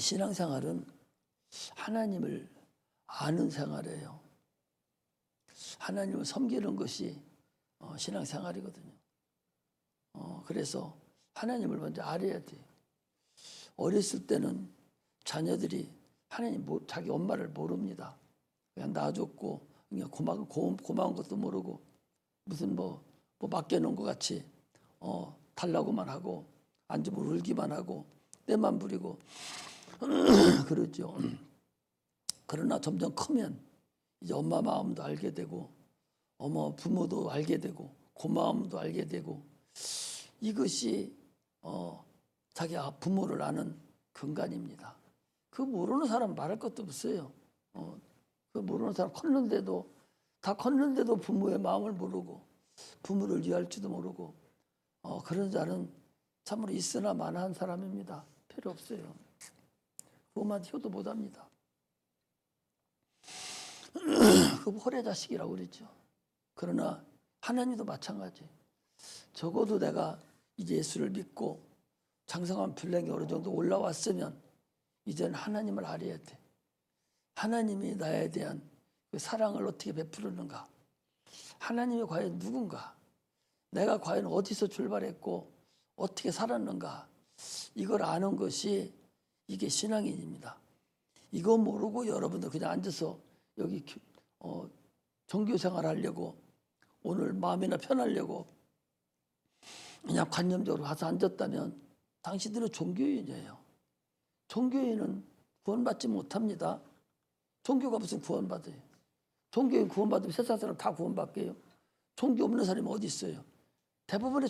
신앙생활은 하나님을 아는 생활이에요. 하나님을 섬기는 것이 신앙생활이거든요. 그래서 하나님을 먼저 알아야 돼요. 어렸을 때는 자녀들이 하나님 자기 엄마를 모릅니다. 그냥 놔줬고 그냥 고마운 것도 모르고 무슨 뭐 맡겨놓은 것 같이 달라고만 하고 앉으면 울기만 하고 때만 부리고 그러죠. 그러나 점점 크면 이제 엄마 마음도 알게 되고 부모도 알게 되고 고마움도 알게 되고 이것이 자기 부모를 아는 근간입니다. 그 모르는 사람 말할 것도 없어요. 그 모르는 사람 컸는데도 부모의 마음을 모르고 부모를 이해할지도 모르고 그런 자는 참으로 있으나 마나한 사람입니다. 필요 없어요. 그것만 효도 못합니다. 그 홀의 자식이라고 그랬죠. 그러나 하나님도 마찬가지. 적어도 내가 이제 예수를 믿고 장성한 분량이 어느 정도 올라왔으면 이제는 하나님을 알아야 돼. 하나님이 나에 대한 그 사랑을 어떻게 베푸는가? 하나님이 과연 누군가? 내가 과연 어디서 출발했고 어떻게 살았는가? 이걸 아는 것이 이게 신앙인입니다. 이거 모르고 여러분들 그냥 앉아서 여기 종교생활 하려고 오늘 마음이나 편하려고 그냥 관념적으로 가서 앉았다면 당신들은 종교인이에요. 종교인은 구원받지 못합니다. 종교가 무슨 구원받아요? 종교인 구원받으면 세상 사람 다 구원받게요. 종교 없는 사람이 어디 있어요? 대부분의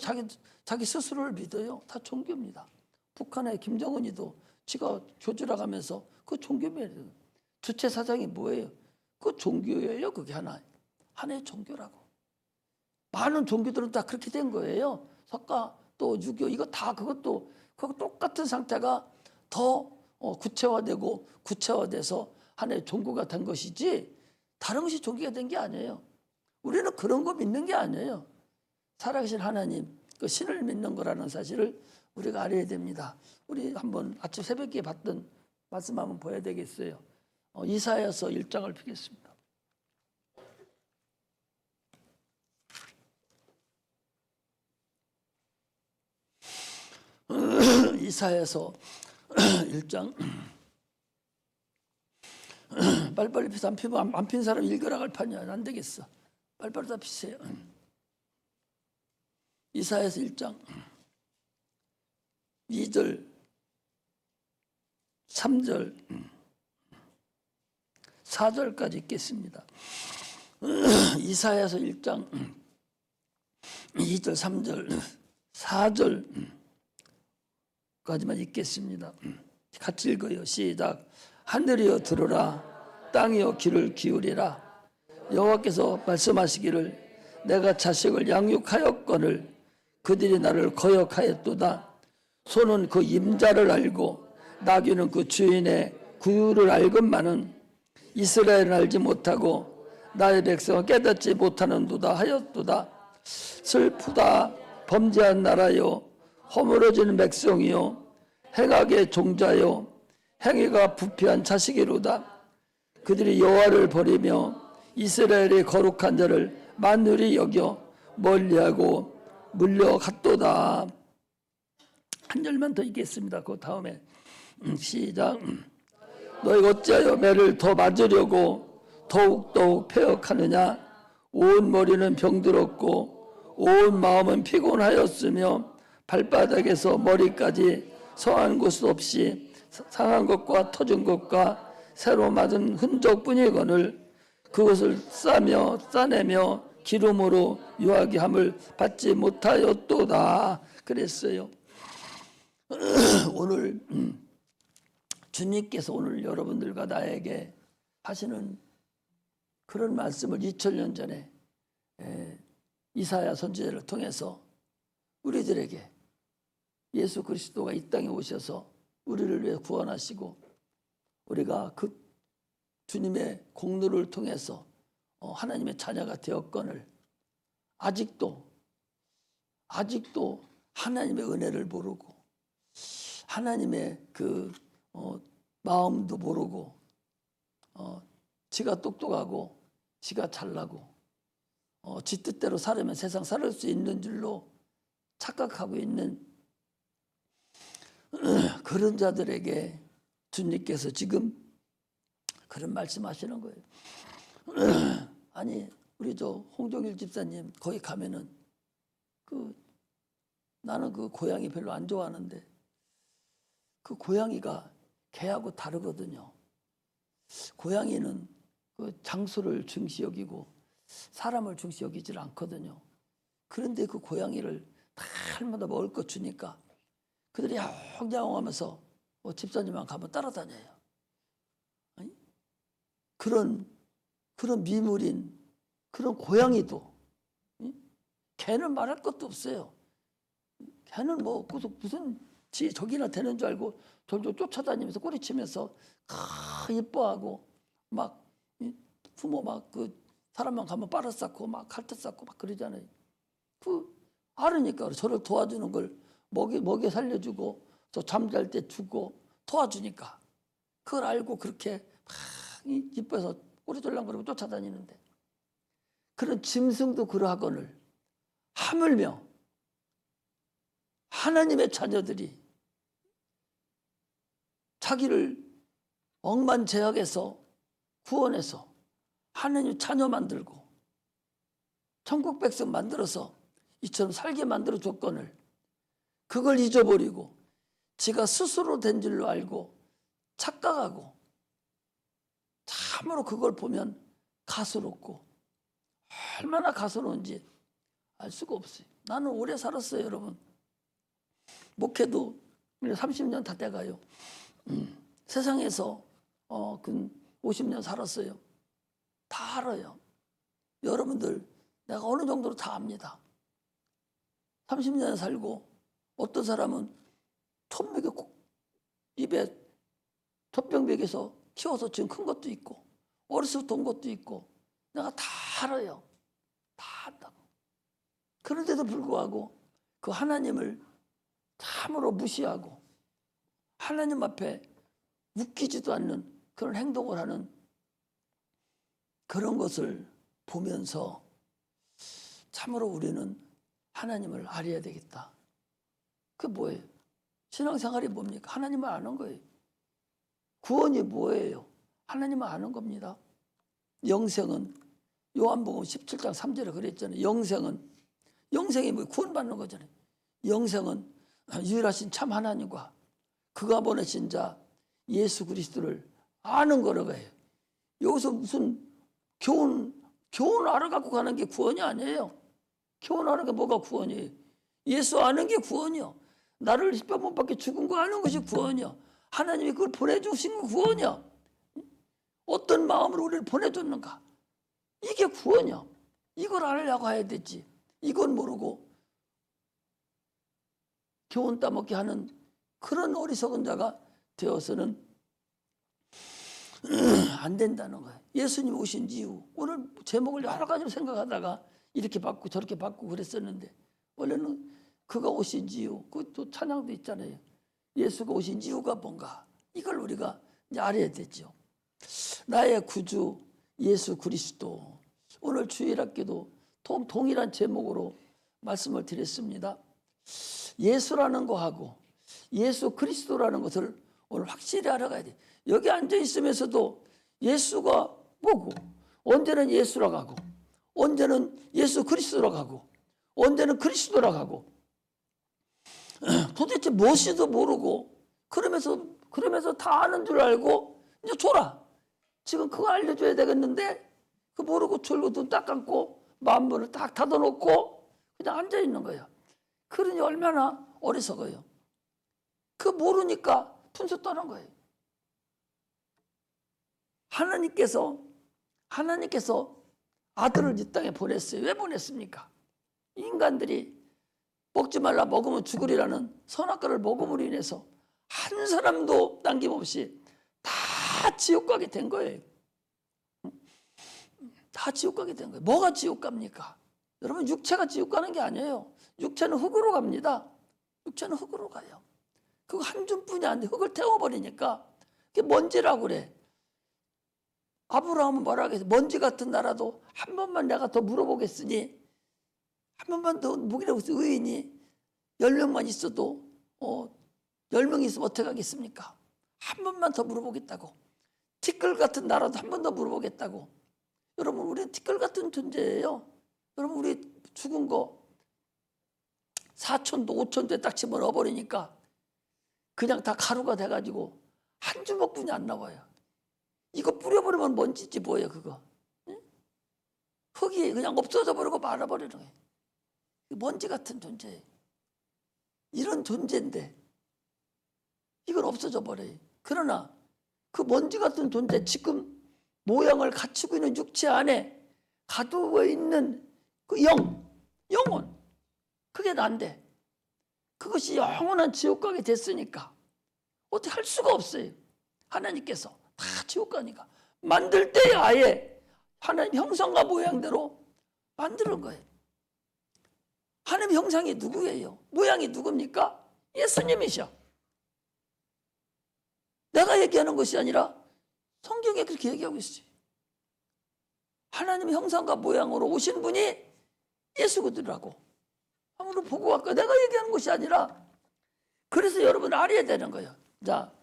자기 스스로를 믿어요. 다 종교입니다. 북한의 김정은이도 지가 교주라가면서 그 종교입니다. 주체 사상이 뭐예요? 그 종교예요. 그게 하나의 종교라고. 많은 종교들은 다 그렇게 된 거예요. 석가 또 유교 이거 다 그거 똑같은 상태가 더 구체화되고 구체화돼서 하나의 종교가 된 것이지 다른 것이 종교가 된 게 아니에요. 우리는 그런 거 믿는 게 아니에요. 살아계신 하나님, 그 신을 믿는 거라는 사실을 우리가 알아야 됩니다. 우리 한번 아침 새벽에 봤던 말씀 한번 봐야 되겠어요. 이사야서 1장을 펴겠습니다. 이사야서 1장 빨리빨리 피서 안 핀 사람 읽으라 갈 판이야. 안 되겠어. 빨리빨리 다 피세요. 이사야서 1장 2절 3절 4절까지 읽겠습니다. 이사야서 1장 2절 3절 4절까지만 읽겠습니다. 같이 읽어요. 시작. 하늘이여 들으라, 땅이여 귀를 기울이라. 여호와께서 말씀하시기를 내가 자식을 양육하였거늘 그들이 나를 거역하였도다. 소는 그 임자를 알고 나귀는 그 주인의 구유를 알건만은 이스라엘은 알지 못하고 나의 백성은 깨닫지 못하는도다 하였도다. 슬프다 범죄한 나라요, 허물어지는 백성이요, 행악의 종자요, 행위가 부패한 자식이로다. 그들이 여호와를 버리며 이스라엘의 거룩한 자를 만물이 여겨 멀리하고 물려갔도다. 한 절만 더 읽겠습니다. 그 다음에 시작. 너희가 어찌하여 매를 더 맞으려고 더욱 패역하느냐? 온 머리는 병들었고 온 마음은 피곤하였으며 발바닥에서 머리까지 성한 곳 없이 상한 것과 터진 것과 새로 맞은 흔적뿐이거늘 그것을 싸내며 기름으로 유하게 함을 받지 못하였도다. 그랬어요. 오늘 주님께서 오늘 여러분들과 나에게 하시는 그런 말씀을 2000년 전에 이사야 선지자를 통해서 우리들에게 예수 그리스도가 이 땅에 오셔서 우리를 위해 구원하시고 우리가 그 주님의 공로를 통해서 하나님의 자녀가 되었거늘 아직도 하나님의 은혜를 모르고 하나님의 그 마음도 모르고 지가 똑똑하고 지가 잘나고 지 뜻대로 살으면 세상 살을 수 있는 줄로 착각하고 있는 그런 자들에게 주님께서 지금 그런 말씀하시는 거예요. 아니 우리 저 홍종일 집사님 거기 가면은 나는 그 고양이 별로 안 좋아하는데 그 고양이가 개하고 다르거든요. 고양이는 그 장소를 중시 여기고 사람을 중시 여기질 않거든요. 그런데 그 고양이를 날마다 먹을 것 주니까 그들이 야옹야옹하면서 집사님만 가면 따라다녀요. 아니? 그런 미물인 그런 고양이도 개는 말할 것도 없어요. 걔는 뭐 무슨 저기나 되는 줄 알고 졸졸 쫓아다니면서 꼬리치면서 예뻐하고 막 부모 막 그 사람만 가면 빨아 쌓고 막 칼퇴 쌓고 막 그러잖아요. 알으니까 저를 도와주는 걸 먹여 살려주고 또 잠잘 때 주고 도와주니까 그걸 알고 그렇게 막 이뻐서 꼬리돌랑거리고 쫓아다니는데 그런 짐승도 그러하거늘 하물며 하나님의 자녀들이 자기를 억만제약에서 구원해서 하나님 자녀 만들고 천국 백성 만들어서 이처럼 살게 만들어 줬거늘 그걸 잊어버리고 지가 스스로 된 줄로 알고 착각하고 참으로 그걸 보면 가스롭고 얼마나 가스로운지 알 수가 없어요. 나는 오래 살았어요, 여러분. 목회도 30년 다 돼가요. 세상에서 50년 살았어요. 다 알아요. 여러분들 내가 어느 정도로 다 압니다. 30년 살고 어떤 사람은 입에 톳병백에서 키워서 지금 큰 것도 있고 어렸을 때 온 것도 있고 내가 다 알아요. 다 안다고. 그런데도 불구하고 그 하나님을 참으로 무시하고 하나님 앞에 웃기지도 않는 그런 행동을 하는 그런 것을 보면서 참으로 우리는 하나님을 알아야 되겠다. 그게 뭐예요? 신앙생활이 뭡니까? 하나님을 아는 거예요. 구원이 뭐예요? 하나님을 아는 겁니다. 영생은 요한복음 17장 3절에 그랬잖아요. 영생이 뭐 구원받는 거잖아요. 영생은 유일하신 참 하나님과 그가 보내신 자 예수 그리스도를 아는 거라고 해요. 여기서 무슨 교훈 알아갖고 가는 게 구원이 아니에요. 교훈 아는 게 뭐가 구원이에요? 예수 아는 게 구원이요. 나를 십자가 못 박혀 죽은 거 아는 것이 구원이요. 하나님이 그걸 보내주신 거 구원이요. 어떤 마음으로 우리를 보내줬는가? 이게 구원이요. 이걸 알려고 해야 되지. 이건 모르고 교훈 따먹게 하는 그런 어리석은 자가 되어서는 안 된다는 거예요. 예수님 오신 이유 오늘 제목을 여러 가지로 생각하다가 이렇게 바꾸고 저렇게 바꾸고 그랬었는데 원래는 그가 오신 이유 그것도 찬양도 있잖아요. 예수가 오신 이유가 뭔가 이걸 우리가 이제 알아야 되죠. 나의 구주 예수 그리스도 오늘 주일학교도 동일한 제목으로 말씀을 드렸습니다. 예수라는 거하고 예수 그리스도라는 것을 오늘 확실히 알아가야 돼. 여기 앉아 있으면서도 예수가 뭐고 언제는 예수라고 하고 언제는 예수 그리스도라고 하고 언제는 그리스도라고 하고 도대체 무엇인지도 모르고 그러면서 다 아는 줄 알고 이제 줘라. 지금 그거 알려줘야 되겠는데 그 모르고 졸고 눈 딱 감고 마음문을 딱 닫아놓고 그냥 앉아 있는 거예요. 그러니 얼마나 어리석어요. 그 모르니까 분수 떠는 거예요. 하나님께서 아들을 이 땅에 보냈어요. 왜 보냈습니까? 인간들이 먹지 말라 먹으면 죽으리라는 선악과를 먹음으로 인해서 한 사람도 남김없이 다 지옥 가게 된 거예요. 다 지옥 가게 된 거예요. 뭐가 지옥 갑니까? 여러분 육체가 지옥 가는 게 아니에요. 육체는 흙으로 갑니다. 육체는 흙으로 가요. 그거 한 줌뿐이 안 돼. 흙을 태워버리니까 그게 먼지라고 그래. 아브라함은 뭐라 그랬어? 먼지 같은 나라도 한 번만 내가 더 물어보겠으니, 한 번만 더 묵이라고 해서 의인이 10명만 있어도 10명이 있으면 어떻게 하겠습니까? 한 번만 더 물어보겠다고. 티끌 같은 나라도 한 번 더 물어보겠다고. 여러분, 우리는 티끌 같은 존재예요. 여러분, 우리 죽은 거 4천도 5천도에 딱 집어넣어버리니까 그냥 다 가루가 돼가지고 한 주먹분이 안 나와요. 이거 뿌려버리면 먼지지 뭐예요, 그거. 응? 흙이 그냥 없어져 버리고 말아버리는 거예요. 먼지 같은 존재예요. 이런 존재인데 이건 없어져 버려요. 그러나 그 먼지 같은 존재, 지금 모양을 갖추고 있는 육체 안에 가두어 있는 그 영혼, 그게 난데 그것이 영원한 지옥 가게 됐으니까 어떻게 할 수가 없어요. 하나님께서 다 지옥 가니까 만들 때 아예 하나님 형상과 모양대로 만드는 거예요. 하나님 형상이 누구예요? 모양이 누굽니까? 예수님이셔. 내가 얘기하는 것이 아니라 성경에 그렇게 얘기하고 있어요. 하나님의 형상과 모양으로 오신 분이 예수거든라고. 한번 보고 갈까? 내가 얘기하는 것이 아니라. 그래서 여러분 알아야 되는 거예요. 자,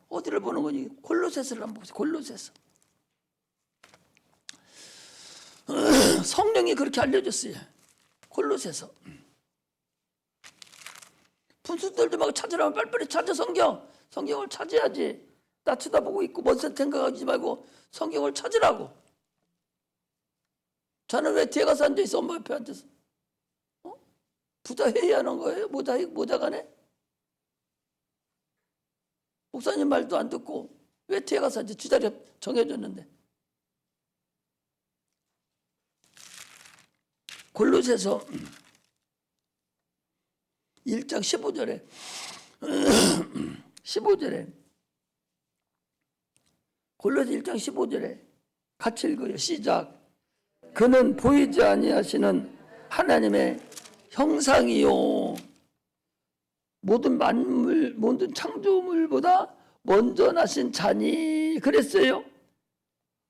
어디를 보는 거니? 골로새서를 한번 보세요. 골로새서. 성령이 그렇게 알려줬어요. 골로새서. 분수들도 막 찾으라면 빨리빨리 찾아. 성경을 찾아야지. 나 쳐다보고 있고 먼 생각 하지 말고 성경을 찾으라고. 저는 왜 뒤에 가서 앉아있어? 엄마 옆에 앉아서. 부자 회의하는 거예요? 모자가네? 목사님 말도 안 듣고 왜 뒤에 가서 앉아? 주자리 정해줬는데. 골로새서 1장 15절에 골로새 1장 15절에 같이 읽어요. 시작. 그는 보이지 아니하시는 하나님의 형상이요 모든 만물 모든 창조물보다 먼저 나신 자니. 그랬어요.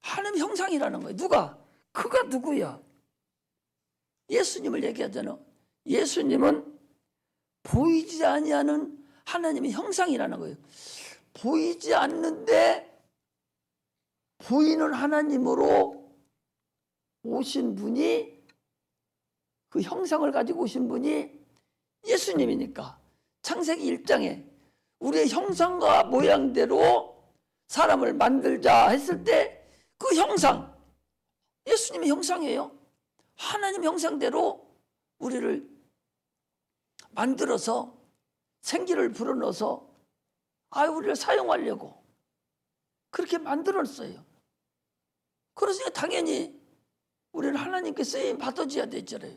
하나님 형상이라는 거예요. 누가? 그가 누구야? 예수님을 얘기하잖아. 예수님은 보이지 아니하는 하나님의 형상이라는 거예요. 보이지 않는데 보이는 하나님으로 오신 분이, 그 형상을 가지고 오신 분이 예수님이니까 창세기 1장에 우리의 형상과 모양대로 사람을 만들자 했을 때 그 형상, 예수님의 형상이에요. 하나님 형상대로 우리를 만들어서 생기를 불어넣어서 우리를 사용하려고 그렇게 만들었어요. 그래서 당연히 우리는 하나님께 쓰임 받아줘야 되잖아요.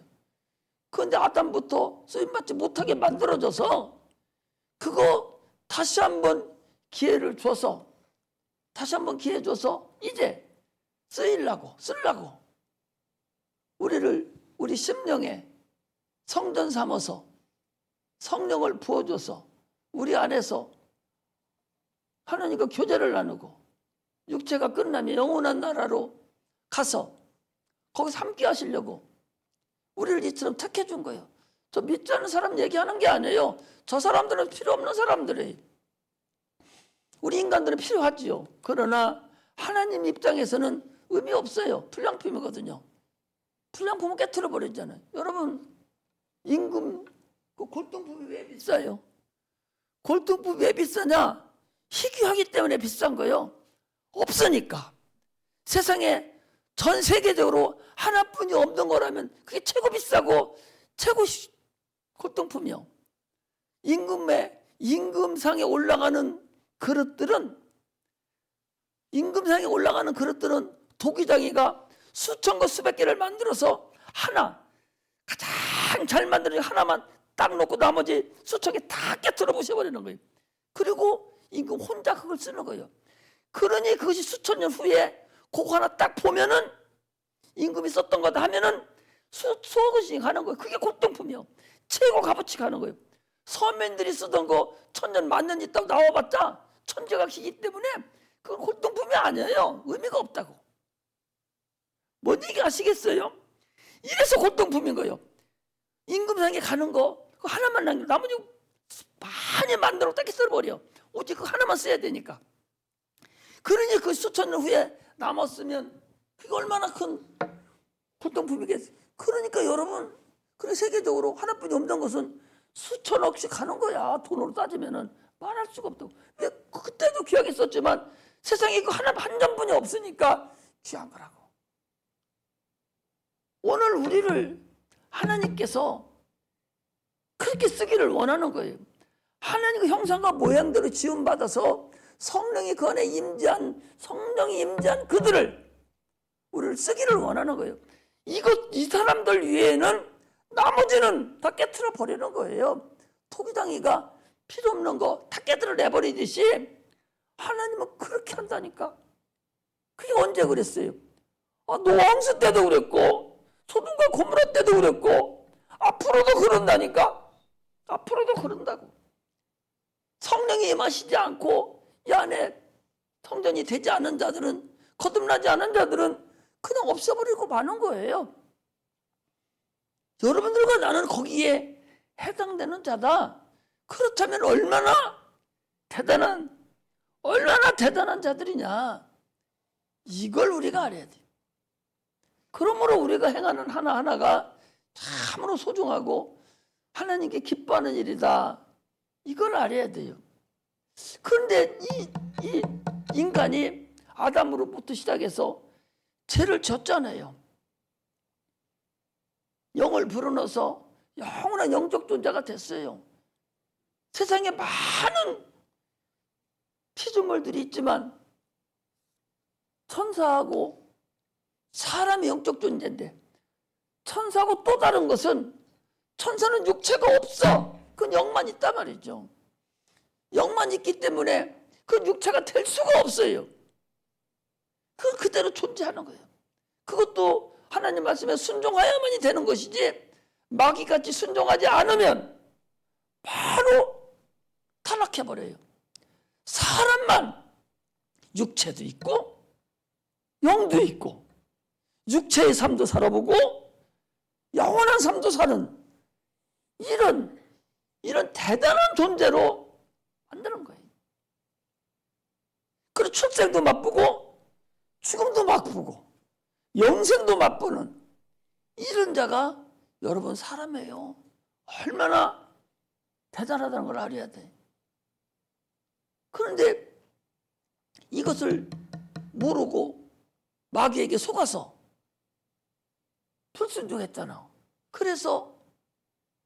그런데 아담부터 쓰임 받지 못하게 만들어져서 그거 다시 한번 기회를 줘서 이제 쓰려고 우리 심령에 성전 삼아서 성령을 부어줘서 우리 안에서 하나님과 교제를 나누고 육체가 끝나면 영원한 나라로 가서 거기서 함께 하시려고 우리를 이처럼 택해 준 거예요. 저 믿지 않는 사람 얘기하는 게 아니에요. 저 사람들은 필요 없는 사람들이에요. 우리 인간들은 필요하지요. 그러나 하나님 입장에서는 의미 없어요. 불량품이거든요. 불량품은 깨트려 버리잖아요. 여러분, 임금 그 골동품이 왜 비싸요? 골동품이 왜 비싸냐? 희귀하기 때문에 비싼 거예요. 없으니까. 세상에 전 세계적으로 하나뿐이 없는 거라면 그게 최고 비싸고 최고 골동품이요. 임금상에 올라가는 그릇들은 도기장이가 수천 것 수백 개를 만들어서 가장 잘 만드는 하나만 딱 놓고 나머지 수천 개 다 깨트려 부셔버리는 거예요. 그리고 임금 혼자 그걸 쓰는 거예요. 그러니 그것이 수천 년 후에 그거 하나 딱 보면은 임금이 썼던 거다 하면은 수억 원씩 하는 거예요. 그게 골동품이요. 최고 값어치 가는 거예요. 서민들이 쓰던 거 천년 만년 있다고 나와봤자 천재각시이기 때문에 그건 골동품이 아니에요. 의미가 없다고. 뭔 얘기 아시겠어요? 이래서 골동품인 거예요. 임금상에 가는 거 그거 하나만 남겨, 나머지 많이 만들어 딱 써버려. 오직 그거 하나만 써야 되니까. 그러니 그 수천 년 후에 남았으면 그게 얼마나 큰 골동품이겠어요. 그러니까 여러분, 그래 세계적으로 하나뿐이 없는 것은 수천억씩 하는 거야. 돈으로 따지면은 말할 수가 없다고. 근데 그때도 귀하겠었지만 세상에 그 하나 한 점뿐이 없으니까 귀한 거라고. 오늘 우리를 하나님께서 그렇게 쓰기를 원하는 거예요. 하나님 그 형상과 모양대로 지음받아서 성령이 그 안에 임재한, 성령이 임재한 그들을, 우리를 쓰기를 원하는 거예요. 이 사람들 위에는 나머지는 다 깨트려 버리는 거예요. 토기장이가 필요 없는 거 다 깨트려 내버리듯이 하나님은 그렇게 한다니까. 그게 언제 그랬어요? 노왕수 때도 그랬고 소돔과 고모라 때도 그랬고 앞으로도 그런다니까. 앞으로도 그런다고. 성령이 임하시지 않고 이 안에 성전이 되지 않은 자들은, 거듭나지 않은 자들은 그냥 없애버리고 마는 거예요. 여러분들과 나는 거기에 해당되는 자다. 그렇다면 얼마나 대단한 자들이냐. 이걸 우리가 알아야 돼. 그러므로 우리가 행하는 하나하나가 참으로 소중하고 하나님께 기뻐하는 일이다. 이걸 알아야 돼요. 그런데 이 인간이 아담으로부터 시작해서 죄를 졌잖아요. 영을 불어넣어서 영원한 영적 존재가 됐어요. 세상에 많은 피조물들이 있지만 천사하고 사람이 영적 존재인데, 천사하고 또 다른 것은 천사는 육체가 없어. 그건 영만 있단 말이죠. 영만 있기 때문에 그 육체가 될 수가 없어요. 그건 그대로 존재하는 거예요. 그것도 하나님 말씀에 순종하야만이 되는 것이지, 마귀같이 순종하지 않으면 바로 타락해버려요. 사람만 육체도 있고 영도 있고 육체의 삶도 살아보고 영원한 삶도 사는 이런 대단한 존재로 만드는 거예요. 그리고 출생도 맛보고 죽음도 맛보고 영생도 맛보는 이런 자가 여러분 사람이에요. 얼마나 대단하다는 걸 알아야 돼. 그런데 이것을 모르고 마귀에게 속아서 불순종했잖아. 그래서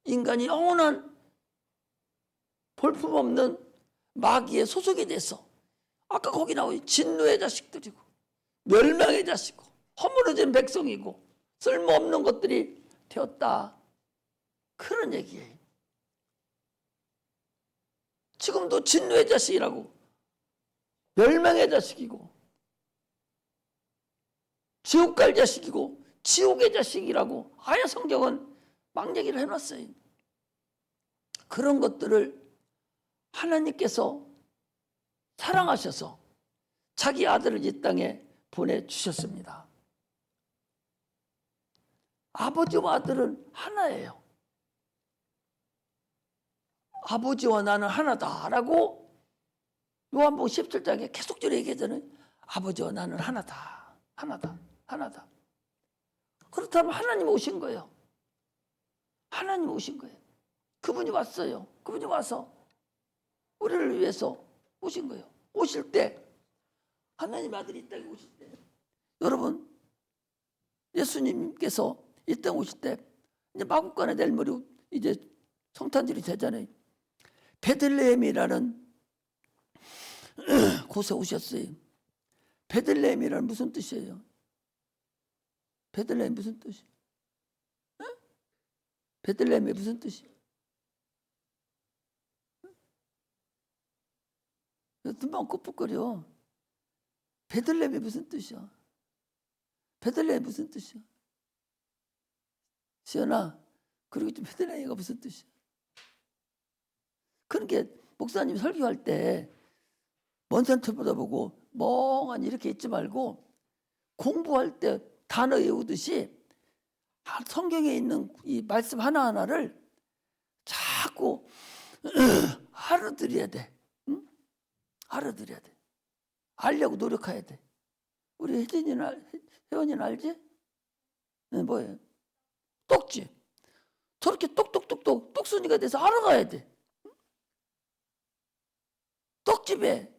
인간이 영원한 볼품없는 마귀의 소속이 돼서, 아까 거기 나오죠. 진노의 자식들이고 멸망의 자식이고 허물어진 백성이고 쓸모없는 것들이 되었다. 그런 얘기예요. 지금도 진노의 자식이라고, 멸망의 자식이고 지옥 갈 자식이고 지옥의 자식이라고 아예 성경은 막 얘기를 해놨어요. 그런 것들을 하나님께서 사랑하셔서 자기 아들을 이 땅에 보내주셨습니다. 아버지와 아들은 하나예요. 아버지와 나는 하나다라고 요한복음 17장에 계속적으로 얘기하잖아요. 아버지와 나는 하나다. 하나다. 그렇다면 하나님 오신 거예요. 하나님 오신 거예요. 그분이 왔어요. 그분이 와서 우리를 위해서 오신 거예요. 오실 때, 하나님 아들이 이 땅에 오실 때, 여러분 예수님께서 이 땅에 오실 때 이제 마구간에 내일 모레 이제 성탄절이 되잖아요. 베들레헴이라는 곳에 오셨어요. 베들레헴이라는 무슨 뜻이에요? 베들레헴 무슨 뜻이에요? 베들레헴이 무슨 뜻이에요? 눈만 ቁ뻑거려. 베들레헴이 무슨 뜻이야? 베들레헴이 무슨 뜻이야? 시연아, 그리고 좀 베들레헴이가 무슨 뜻이야? 그런 게 목사님 설교할 때 먼 산 쳐다보고 멍하니 이렇게 있지 말고 공부할 때 단어 외우듯이 성경에 있는 이 말씀 하나하나를 자꾸 알아들여야 돼. 응? 알아들여야 돼. 알려고 노력해야 돼. 우리 혜원이는 알지? 네, 뭐예요? 떡집. 저렇게 똑똑똑똑 똑순이가 돼서 알아가야 돼. 떡집에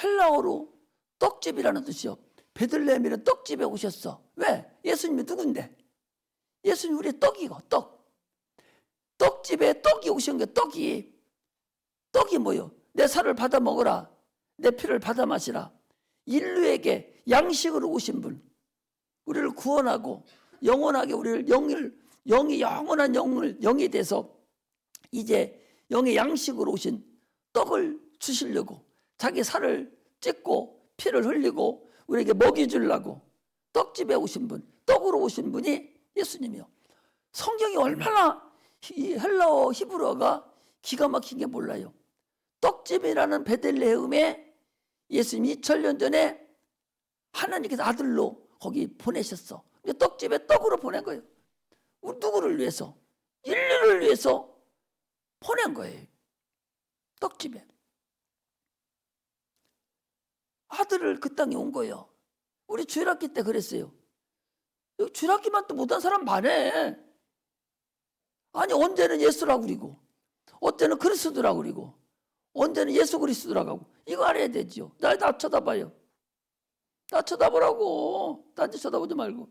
헬라어로 떡집이라는 뜻이요. 베들레헴이라는 떡집에 오셨어. 왜? 예수님이 누군데? 예수님 우리의 떡이고 떡. 떡집에 떡이 오신 게 떡이 뭐요? 내 살을 받아 먹어라. 내 피를 받아 마시라. 인류에게 양식으로 오신 분. 우리를 구원하고 영원하게 우리를 영이 영원한 영이 돼서 이제 영의 양식으로 오신 떡을 주시려고 자기 살을 찢고 피를 흘리고 우리에게 먹이 주려고 떡집에 오신 분, 떡으로 오신 분이 예수님이요. 성경이 얼마나 이 헬라어 히브리어가 기가 막힌 게 몰라요. 떡집이라는 베들레헴에 예수님이 2000년 전에 하나님께서 아들로 거기 보내셨어. 떡집에 떡으로 보낸 거예요. 누구를 위해서? 인류를 위해서 보낸 거예요. 떡집에. 아들을 그 땅에 온 거예요. 우리 주일학기 때 그랬어요. 주일학기만 또 못한 사람 많아. 아니 언제는 예수라고 그리고 어때는 그리스도라고 그리고 언제는 예수 그리스도라고 하고 이거 알아야 되지요. 나 쳐다봐요. 나 쳐다보라고. 딴 데 쳐다보지 말고.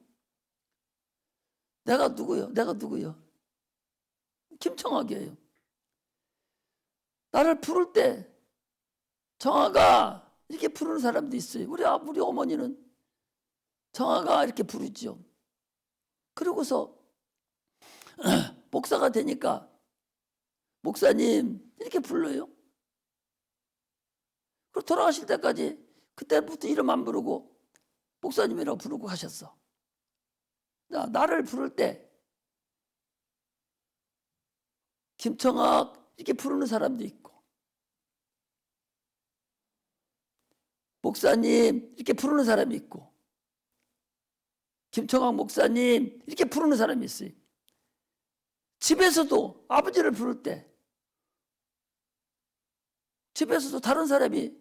내가 누구요? 김청학이에요. 나를 부를 때 정아가 이렇게 부르는 사람도 있어요. 우리 어머니는 정아가 이렇게 부르죠. 그러고서 목사가 되니까 목사님 이렇게 불러요. 그리고 돌아가실 때까지 그때부터 이름 안 부르고 목사님이라고 부르고 하셨어. 나를 부를 때 김청학 이렇게 부르는 사람도 있고 목사님 이렇게 부르는 사람이 있고 김청학 목사님 이렇게 부르는 사람이 있어요. 집에서도 아버지를 부를 때 집에서도 다른 사람이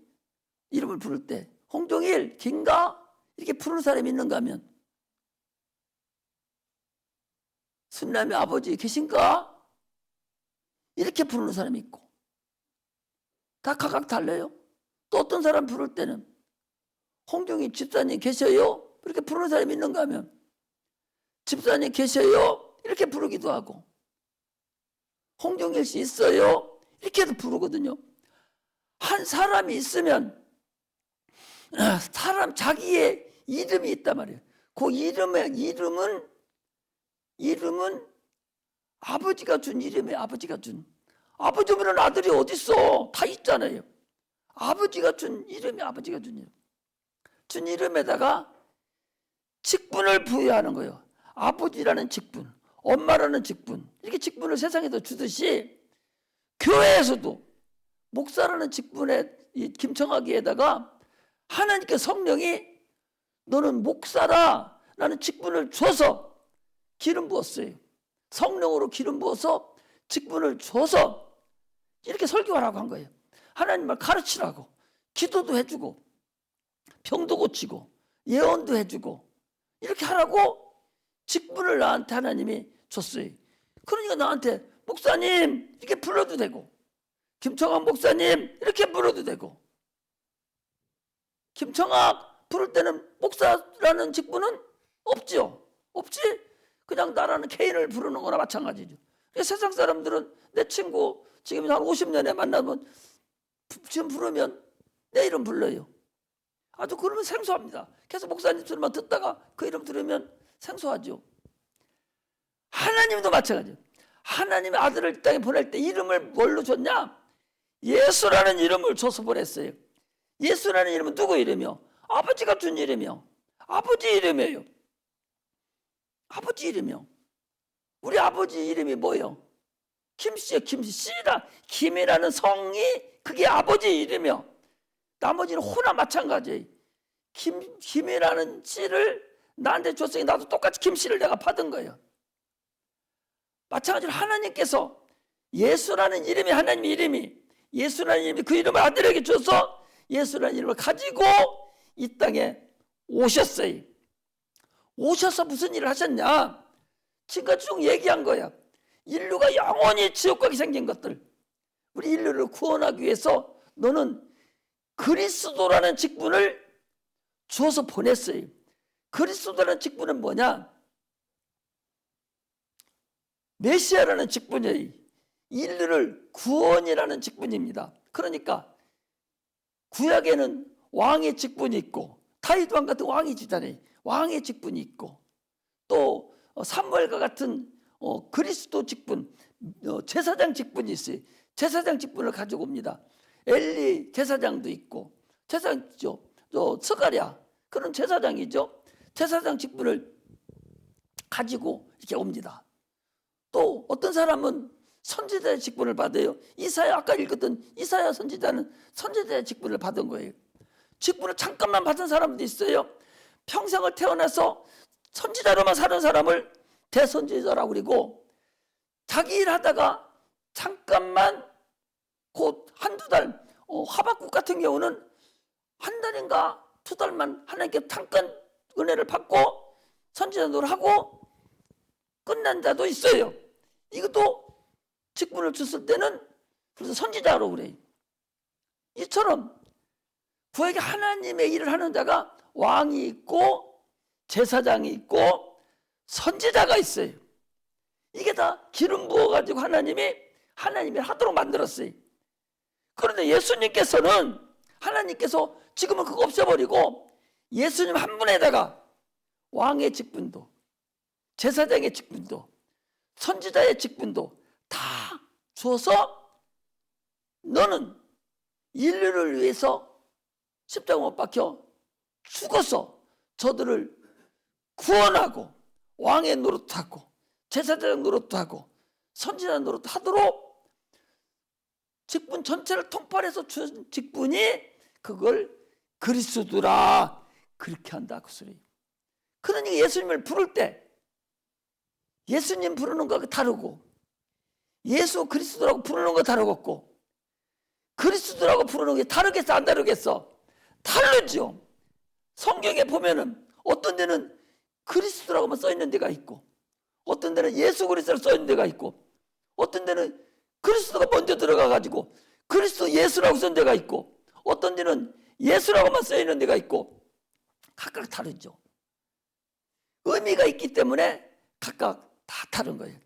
이름을 부를 때 홍종일, 김가 이렇게 부르는 사람이 있는가 하면 순남이 아버지 계신가? 이렇게 부르는 사람이 있고 다 각각 달라요. 또 어떤 사람 부를 때는 홍종일 집사님 계셔요? 이렇게 부르는 사람이 있는가 하면 집사님 계셔요? 이렇게 부르기도 하고 홍종일 씨 있어요? 이렇게도 부르거든요. 한 사람이 있으면 사람 자기의 이름이 있단 말이에요. 그 이름은 아버지가 준 이름이에요. 아버지가 준. 아버지 없는 아들이 어딨어? 다 있잖아요. 아버지가 준 이름이 아버지가 준 이름. 준 이름에다가 직분을 부여하는 거예요. 아버지라는 직분, 엄마라는 직분. 이렇게 직분을 세상에서 주듯이 교회에서도 목사라는 직분에 이 김청하기에다가 하나님께 성령이 너는 목사라 라는 직분을 줘서 기름 부었어요. 성령으로 기름 부어서 직분을 줘서 이렇게 설교하라고 한 거예요. 하나님을 가르치라고. 기도도 해주고 병도 고치고 예언도 해주고 이렇게 하라고 직분을 나한테 하나님이 줬어요. 그러니까 나한테 목사님 이렇게 불러도 되고 김청학 목사님 이렇게 불러도 되고 김청학 부를 때는 목사라는 직분은 없죠. 없지. 그냥 나라는 개인을 부르는 거나 마찬가지죠. 세상 사람들은 내 친구 지금 한 50년에 만나면 지금 부르면 내 이름 불러요. 아주 그러면 생소합니다. 계속 목사님 소리만 듣다가 그 이름 들으면 생소하죠. 하나님도 마찬가지예요. 하나님의 아들을 이 땅에 보낼 때 이름을 뭘로 줬냐? 예수라는 이름을 줘서 보냈어요. 예수라는 이름은 누구 이름이요? 아버지가 준 이름이요. 아버지 이름이에요. 아버지 이름이요. 우리 아버지 이름이 뭐예요? 김씨요. 김씨. 씨라 김이라는 성이 그게 아버지 이름이요. 나머지는 호나 마찬가지예요. 김이라는 씨를 나한테 줬으니 나도 똑같이 김씨를 내가 받은 거예요. 마찬가지로 하나님께서 예수라는 이름이, 하나님 이름이, 예수라는 이름이 그 이름을 아들에게 줘서 예수라는 이름을 가지고 이 땅에 오셨어요. 오셔서 무슨 일을 하셨냐? 지금까지 쭉 얘기한 거야. 인류가 영원히 지옥 가게 생긴 것들, 우리 인류를 구원하기 위해서 너는 그리스도라는 직분을 주어서 보냈어요. 그리스도라는 직분은 뭐냐? 메시아라는 직분이에요. 인류를 구원이라는 직분입니다. 그러니까 구약에는 왕의 직분이 있고, 다윗 왕 같은 왕이 주잖아요. 왕의 직분이 있고, 또 사무엘과 같은 그리스도 직분, 제사장 직분이 있어요. 제사장 직분을 가지고 옵니다. 엘리 제사장도 있고, 제사장이죠. 스가랴 그런 제사장이죠. 제사장 직분을 가지고 이렇게 옵니다. 또 어떤 사람은 선지자의 직분을 받아요. 이사야, 아까 읽었던 이사야 선지자는 선지자의 직분을 받은 거예요. 직분을 잠깐만 받은 사람도 있어요. 평생을 태어나서 선지자로만 사는 사람을 대선지자라고 그러고, 자기 일하다가 잠깐만 곧 한두 달, 하박국 같은 경우는 한 달인가 두 달만 하나님께 잠깐 은혜를 받고 선지자 노릇 하고 끝난 자도 있어요. 이것도 직분을 줬을 때는 그래서 선지자로 그래요. 이처럼 구약에 하나님의 일을 하는 자가 왕이 있고 제사장이 있고 선지자가 있어요. 이게 다 기름 부어가지고 하나님이 하도록 만들었어요. 그런데 예수님께서는, 하나님께서 지금은 그거 없애버리고 예수님 한 분에다가 왕의 직분도, 제사장의 직분도, 선지자의 직분도 다 주어서 너는 인류를 위해서 십자가 못 박혀 죽어서 저들을 구원하고 왕의 노릇하고 제사장 노릇하고 선지자 노릇하도록 직분 전체를 통팔해서 준 직분이 그걸 그리스도라 그렇게 한다 그 소리. 그러니까 예수님을 부를 때 예수님 부르는 거 다르고 예수 그리스도라고 부르는 거 다르겠고, 그리스도라고 부르는 게 다르겠어 안 다르겠어? 다르죠. 성경에 보면은 어떤 데는 그리스도라고만 써 있는 데가 있고, 어떤 데는 예수 그리스도라고 써 있는 데가 있고, 어떤 데는 그리스도가 먼저 들어가 가지고 그리스도 예수라고 쓴 데가 있고, 어떤 데는 예수라고만 써 있는 데가 있고, 각각 다르죠. 의미가 있기 때문에 각각 다 다른 거예요.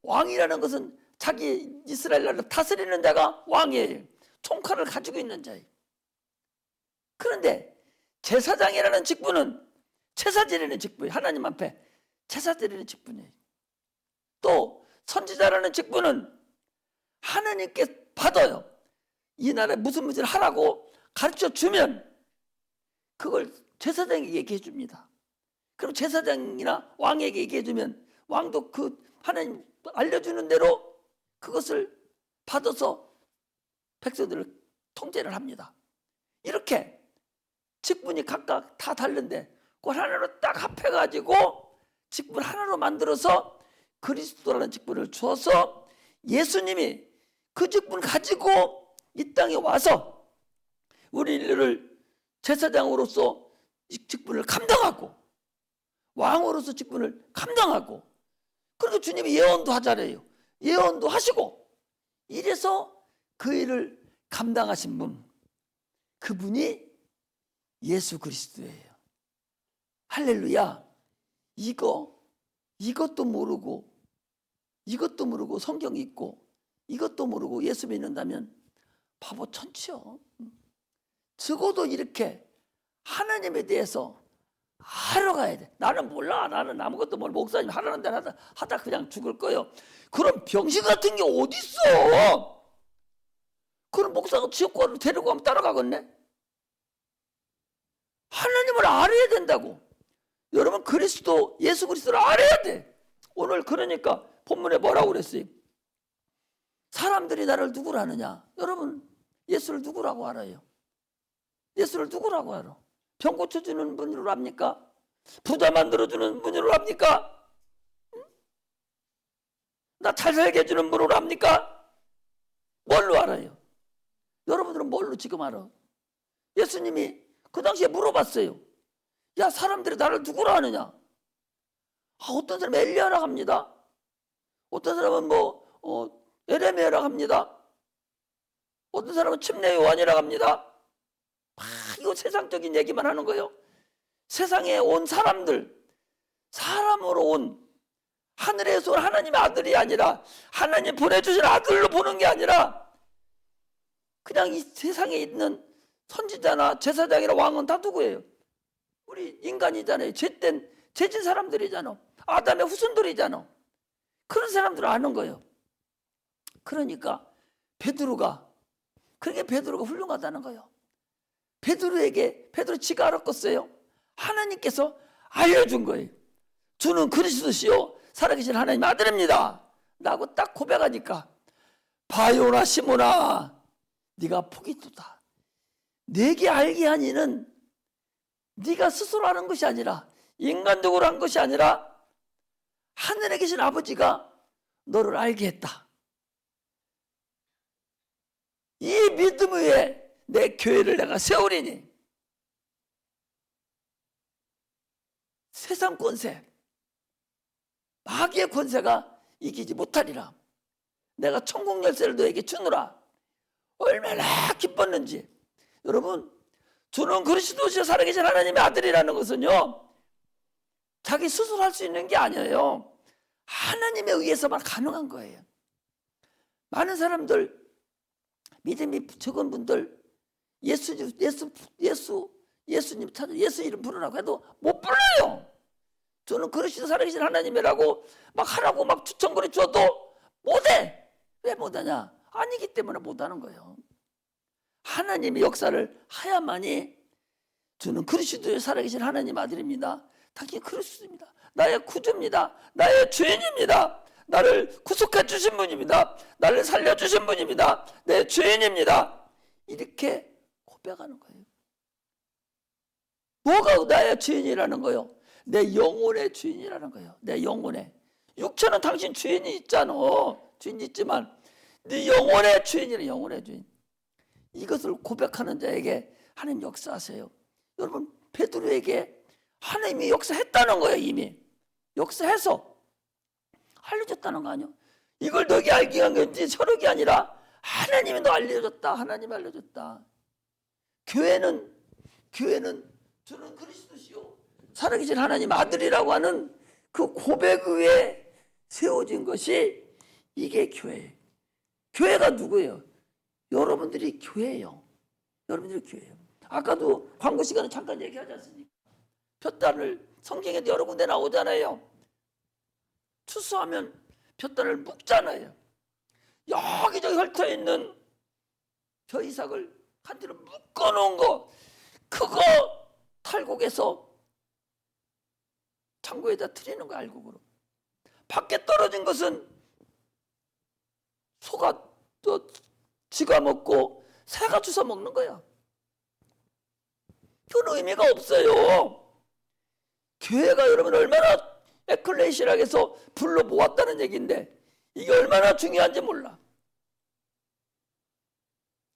왕이라는 것은 자기 이스라엘 나라를 다스리는 자가 왕이에요. 총칼을 가지고 있는 자예요. 그런데 제사장이라는 직분은 제사 드리는 직분이에요. 하나님 앞에 제사 드리는 직분이에요. 또 선지자라는 직분은 하나님께 받아요. 이 나라에 무슨 일을 하라고 가르쳐 주면 그걸 제사장에게 얘기해 줍니다. 그럼 제사장이나 왕에게 얘기해 주면 왕도 그 하나님 알려주는 대로 그것을 받아서 백성들을 통제를 합니다. 이렇게 직분이 각각 다 다른데 그걸 하나로 딱 합해가지고 직분 하나로 만들어서 그리스도라는 직분을 주어서 예수님이 그 직분을 가지고 이 땅에 와서 우리 인류를 제사장으로서 이 직분을 감당하고 왕으로서 직분을 감당하고, 그리고 주님이 예언도 하잖아요. 예언도 하시고, 이래서 그 일을 감당하신 분, 그분이 예수 그리스도예요. 할렐루야. 이것도 모르고 성경 읽고 이것도 모르고 예수 믿는다면 바보 천치요. 적어도 이렇게 하나님에 대해서 하러 가야 돼. 나는 몰라. 나는 아무것도 몰라. 목사님 하라는 대로 하다 그냥 죽을 거예요. 그럼 병신 같은 게 어디 있어? 그럼 목사가 지옥과를 데리고 가면 따라가겠네? 하나님을 알아야 된다고. 여러분 예수 그리스도를 알아야 돼. 오늘 그러니까 본문에 뭐라고 그랬어요? 사람들이 나를 누구라 하느냐? 여러분 예수를 누구라고 알아요? 예수를 누구라고 알아? 병 고쳐주는 분으로 압니까? 부자 만들어주는 분으로 압니까? 나 잘 살게 해주는 분으로 압니까? 뭘로 알아요? 여러분들은 뭘로 지금 알아? 예수님이 그 당시에 물어봤어요. 야, 사람들이 나를 누구로 아느냐? 어떤 사람은 엘리야라고 합니다. 어떤 사람은 에레미야라고 합니다. 어떤 사람은 침례 요한이라고 합니다. 이거 세상적인 얘기만 하는 거예요. 세상에 온 사람으로 온 하늘에서 온 하나님의 아들이 아니라 하나님 보내주신 아들로 보는 게 아니라 그냥 이 세상에 있는 선지자나 제사장이나 왕은 다 누구예요? 우리 인간이잖아요. 죄진 사람들이잖아. 아담의 후손들이잖아. 그런 사람들을 아는 거예요. 그러니까 베드로가 훌륭하다는 거예요. 베드로 지가 알았겠어요? 하나님께서 알려준 거예요. 주는 그리스도시요 살아계신 하나님 아들입니다 라고 딱 고백하니까 바요나 시몬아 네가 복이 있도다. 내게 알게 한 이는 네가 스스로 하는 것이 아니라 인간적으로 한 것이 아니라 하늘에 계신 아버지가 너를 알게 했다. 이 믿음 위에 내 교회를 내가 세우리니 세상 권세 마귀의 권세가 이기지 못하리라. 내가 천국 열쇠를 너에게 주노라. 얼마나 기뻤는지. 여러분, 주는 그리스도시여 살아계신 하나님의 아들이라는 것은요 자기 스스로 할 수 있는 게 아니에요. 하나님에 의해서만 가능한 거예요. 많은 사람들, 믿음이 적은 분들 예수님 찾아 예수 이름 부르라고 해도 못 불러요. 저는 그리스도 살아계신 하나님이라고 막 하라고 막 추천거리 줘도 못해. 왜 못하냐? 아니기 때문에 못하는 거예요. 하나님의 역사를 하야만이 저는 그리스도의 살아계신 하나님 아들입니다. 당신이 그리스도입니다. 나의 구주입니다. 나의 주인입니다. 나를 구속해 주신 분입니다. 나를 살려주신 분입니다. 내 주인입니다. 이렇게 고백하는 거예요. 뭐가 나의 주인이라는 거예요? 내 영혼의 주인이라는 거예요. 내 영혼의. 육체는 당신 주인이 있잖아. 주인이 있지만 네 영혼의 주인이래. 영혼의 주인. 이것을 고백하는 자에게 하나님 역사하세요. 여러분, 베드로에게 하나님이 역사했다는 거예요. 이미 역사해서 알려줬다는 거 아니에요. 이걸 너에게 알게 한 건지 서력이 아니라 하나님이 너 알려줬다. 하나님이 알려줬다. 교회는 저는 그리스도시요 살아계신 하나님 아들이라고 하는 그 고백 위에 세워진 것이 이게 교회예요. 교회가 누구예요? 여러분들이 교회예요. 여러분들이 교회예요. 아까도 광고 시간에 잠깐 얘기하지 않습니까? 볕단을 성경에도 여러 군데 나오잖아요. 추수하면 볕단을 묶잖아요. 여기저기 펼쳐있는 벼이삭을 한 뒤로 묶어놓은 거 그거 탈곡해서 창고에다 트리는 거 알곡으로. 밖에 떨어진 것은 소가 또 쥐가 먹고 새가 주워 먹는 거야. 그건 의미가 없어요. 교회가 여러분 얼마나 에클레시아에서 불러 모았다는 얘기인데 이게 얼마나 중요한지 몰라.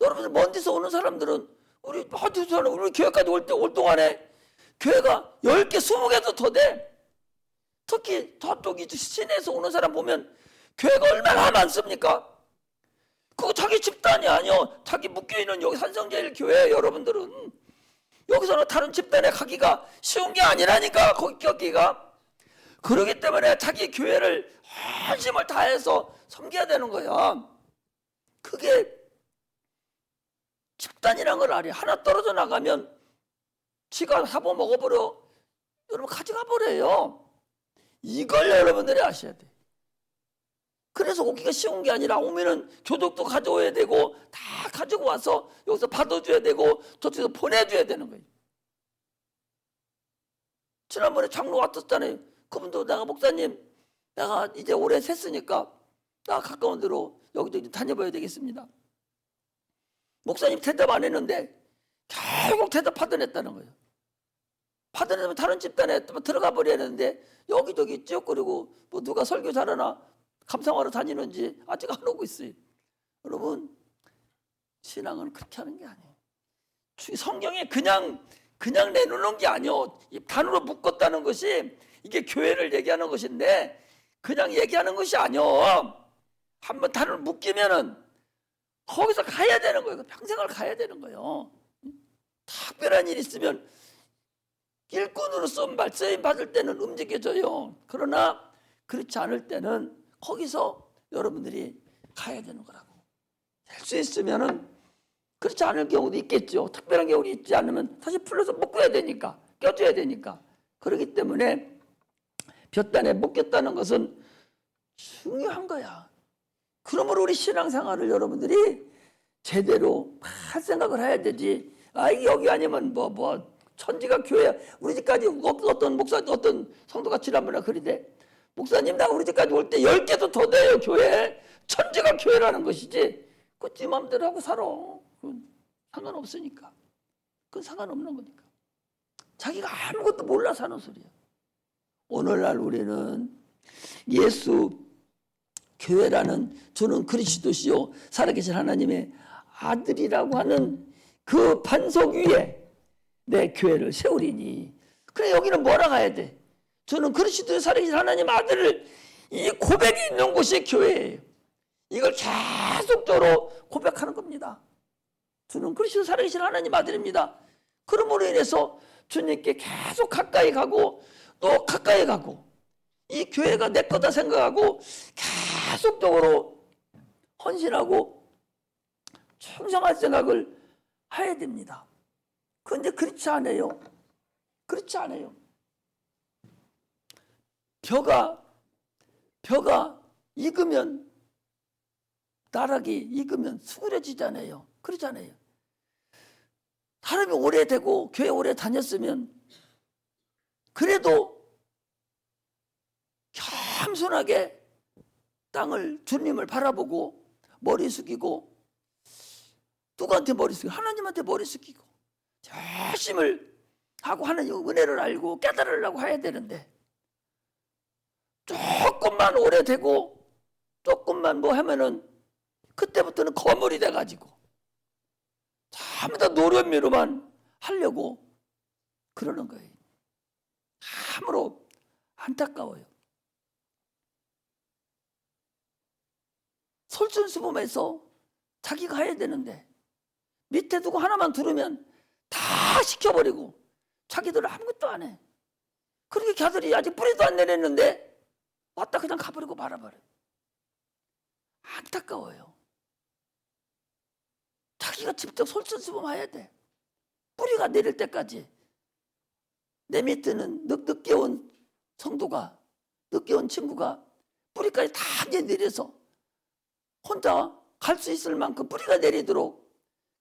여러분들 먼 데서 오는 사람들은 우리 교회까지 올 동안에 교회가 10개, 20개도 더 돼. 특히 저쪽이 시내에서 오는 사람 보면 교회가 얼마나 많습니까? 그거 자기 집단이 아니요. 자기 묶여있는 여기 산성제일 교회 여러분들은 여기서는 다른 집단에 가기가 쉬운 게 아니라니까. 거기 껴기가. 그러기 때문에 자기 교회를 헌심을 다해서 섬겨야 되는 거야. 그게 집단이란 걸 알아요. 하나 떨어져 나가면 지가 사보 먹어버려. 여러분 가져가 버려요. 이걸 여러분들이 아셔야 돼. 그래서 오기가 쉬운 게 아니라 오면은 교독도 가져와야 되고 다 가지고 와서 여기서 받아줘야 되고 저쪽에서 보내줘야 되는 거예요. 지난번에 장로 왔었잖아요. 그분도 내가 목사님 내가 이제 오래 샜으니까 나 가까운 데로 여기저기 다녀봐야 되겠습니다. 목사님 대답 안 했는데 결국 대답 파견했다는 거예요. 파견하면 다른 집단에 들어가 버려야 되는데 여기저기 찌역거리고 뭐 누가 설교 잘하나 감상하러 다니는지 아직 안 오고 있어요. 여러분, 신앙은 그렇게 하는 게 아니에요. 성경에 그냥 내놓는 게 아니요. 단으로 묶었다는 것이 이게 교회를 얘기하는 것인데 그냥 얘기하는 것이 아니요. 한번 단을 묶이면은 거기서 가야 되는 거예요. 평생을 가야 되는 거예요. 특별한 일이 있으면 일꾼으로 쓰임 받을 때는 움직여져요. 그러나 그렇지 않을 때는 거기서 여러분들이 가야 되는 거라고. 될 수 있으면은 그렇지 않을 경우도 있겠죠. 특별한 경우도 있지 않으면 다시 풀려서 묶어야 되니까, 껴줘야 되니까. 그렇기 때문에 볕단에 묶였다는 것은 중요한 거야. 그러므로 우리 신앙생활을 여러분들이 제대로 할 생각을 해야 되지. 아, 여기 아니면 천지가 교회야. 우리 집까지 어떤 목사, 어떤 성도가 지난번에 그러대. 목사님, 나 우리 집까지 올 때 10개도 더 돼요, 교회. 천지가 교회라는 것이지. 그 네 마음대로 하고 살아. 그건 상관없으니까. 그건 상관없는 거니까. 자기가 아무것도 몰라 사는 소리야. 오늘날 우리는 예수 교회라는 저는 그리스도시요 살아계신 하나님의 아들이라고 하는 그 반석 위에 내 교회를 세우리니. 그래, 여기는 뭐라 가야 돼? 저는 그리스도의 살아계신 하나님 아들을, 이 고백이 있는 곳이 교회예요. 이걸 계속적으로 고백하는 겁니다. 저는 그리스도 살아계신 하나님 아들입니다. 그러므로 인해서 주님께 계속 가까이 가고 또 가까이 가고 이 교회가 내 거다 생각하고 계속적으로 헌신하고 충성할 생각을 해야 됩니다. 그런데 그렇지 않아요. 그렇지 않아요. 벼가 익으면, 나락이 익으면 수그러지잖아요. 그러잖아요. 사람이 오래되고 교회 오래 다녔으면 그래도 겸손하게 땅을, 주님을 바라보고 머리 숙이고, 누구한테 머리 숙이고? 하나님한테 머리 숙이고 열심을 하고 하나님의 은혜를 알고 깨달으려고 해야 되는데, 조금만 오래되고 조금만 하면은 그때부터는 거물이 돼가지고 전부 다 노련미로만 하려고 그러는 거예요. 참으로 안타까워요. 솔선수범해서 자기가 해야 되는데 밑에 두고 하나만 들으면 다 시켜버리고 자기들은 아무것도 안 해. 그렇게 걔들이 아직 뿌리도 안 내렸는데 왔다 그냥 가버리고 말아버려요. 안타까워요. 자기가 직접 솔선수범해야 돼. 뿌리가 내릴 때까지. 내 밑에는 늦게 온 성도가, 늦게 온 친구가 뿌리까지 다 이제 내려서 혼자 갈 수 있을 만큼 뿌리가 내리도록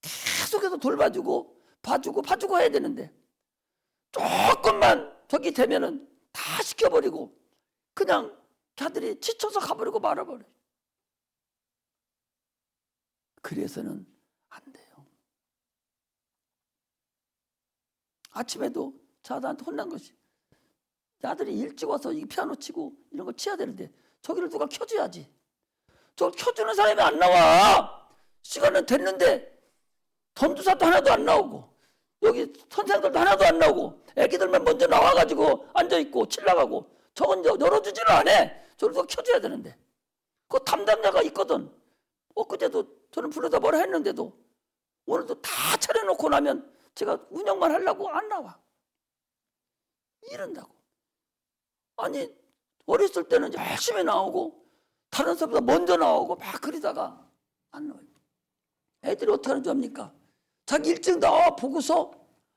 계속해서 돌봐주고 봐주고 해야 되는데, 조금만 저기 되면은 다 시켜버리고 그냥 걔들이 지쳐서 가버리고 말아버려요. 그래서는 안 돼요. 아침에도 자다한테 혼난 것이, 아들이 일찍 와서 이 피아노 치고 이런 거 치야 되는데 저기를 누가 켜줘야지. 저걸 켜주는 사람이 안 나와. 시간은 됐는데 전도사도 하나도 안 나오고 여기 선생들도 하나도 안 나오고 애기들만 먼저 나와가지고 앉아있고 칠라가고, 저건 열어주지를 않아. 저를 누가 켜줘야 되는데. 그 담당자가 있거든. 엊그제도 저는 불러다 뭐라 했는데도 오늘도 다 차려놓고 나면 제가 운영만 하려고 안 나와. 이런다고. 아니, 어렸을 때는 열심히 나오고 다른 사람보다 먼저 나오고 막 그러다가 안 나와요. 애들이 어떻게 하는 줄 압니까? 자기 일찍 나와 보고서